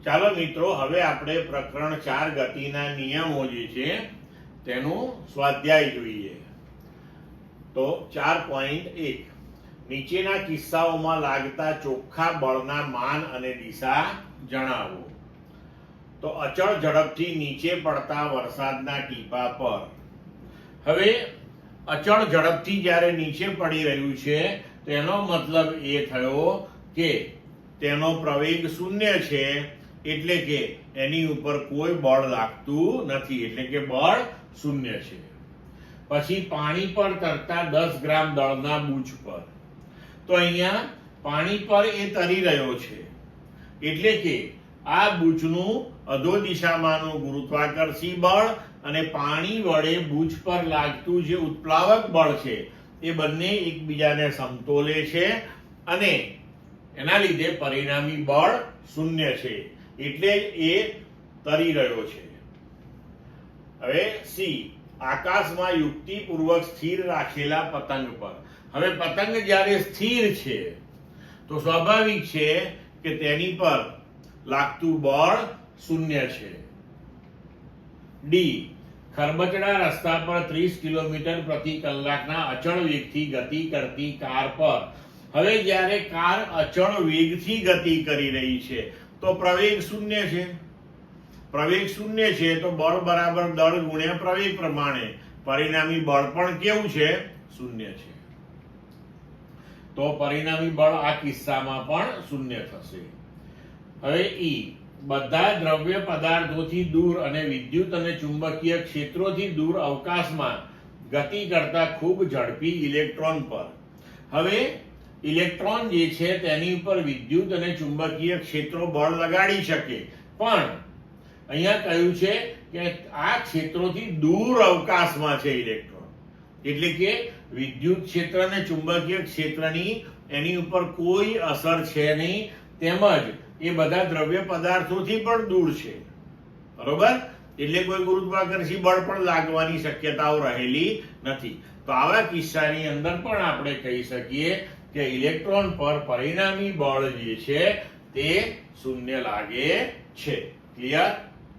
ચાલો મિત્રો, હવે આપણે પ્રકરણ 4 ગતિના નિયમો જે છે તેનું સ્વાધ્યાય જોઈએ. તો 4.1 નીચેના કિસ્સાઓમાં લાગતા ચોખ્ખા બળના માન અને દિશા જણાવો. તો અચળ ઝડપથી નીચે પડતા વરસાદના ટીપા પર. હવે અચળ ઝડપથી જ્યારે નીચે પડી રહ્યું છે તેનો મતલબ એ થયો કે તેનો પ્રવેગ શૂન્ય છે, એટલે કે એની ઉપર કોઈ બળ લાગતું નથી, એટલે કે બળ શૂન્ય છે. પછી પાણી પર તરતા 10 ગ્રામ દળના બૂચ પર. તો અહીંયા પાણી પર એ તરી રહ્યો છે, એટલે કે આ બૂચનું અધો દિશામાંનું ગુરુત્વાકર્ષી બળ અને પાણી વડે બૂચ પર લાગતું જે ઉત્પ્લાવક બળ છે એ બંને એકબીજાને સમતોલે છે અને એના લીધે પરિણામી બળ શૂન્ય છે, એટલે એ તરી રહ્યો છે. હવે સી, આકાશમાં યુક્તિપૂર્વક સ્થિર રાખેલા પતંગ પર. હવે પતંગ જ્યારે સ્થિર છે તો સ્વાભાવિક છે કે તેની પર લાગતું બળ શૂન્ય છે. ડી, ખરબચડા રસ્તા પર 30 કિલોમીટર પ્રતિ કલાકના અચળ વેગથી ગતિ કરતી કાર પર. હવે જ્યારે કાર અચળ વેગથી ગતિ કરી રહી છે તો પ્રવેગ શૂન્ય છે. પ્રવેગ શૂન્ય છે તો બળ બરાબર દળ ગુણ્યા પ્રવેગ પ્રમાણે પરિણામી બળ પણ કેવું છે? શૂન્ય છે. તો પરિણામી બળ આ કિસ્સામાં પણ શૂન્ય થશે. હવે ઈ, બધા દ્રવ્ય પદાર્થોથી દૂર અને વિદ્યુત અને ચુંબકીય ક્ષેત્રોથી દૂર અવકાશમાં ગતિ કરતા ખૂબ ઝડપી ઇલેક્ટ્રોન પર. હવે ઇલેક્ટ્રોન જે છે તેની ઉપર વિદ્યુત અને ચુંબકીય ક્ષેત્રો બળ લગાડી શકે, પણ અહીંયા કહ્યું છે કે આ ક્ષેત્રોથી દૂર અવકાશમાં છે ઇલેક્ટ્રોન, એટલે કે વિદ્યુત ક્ષેત્ર અને ચુંબકીય ક્ષેત્રની એની ઉપર કોઈ અસર છે નહીં, તેમજ એ બધા દ્રવ્ય પદાર્થોથી પણ દૂર છે, બરોબર? એટલે કોઈ ગુરુત્વાકર્ષી બળ પણ લાગવાની શક્યતાઓ રહેલી નથી. તો આવા કિસ્સાની અંદર પણ આપણે કહી શકીએ કે ઇલેક્ટ્રોન પર પરિણામી બળ જે છે તે શૂન્ય લાગે છે. ક્લિયર?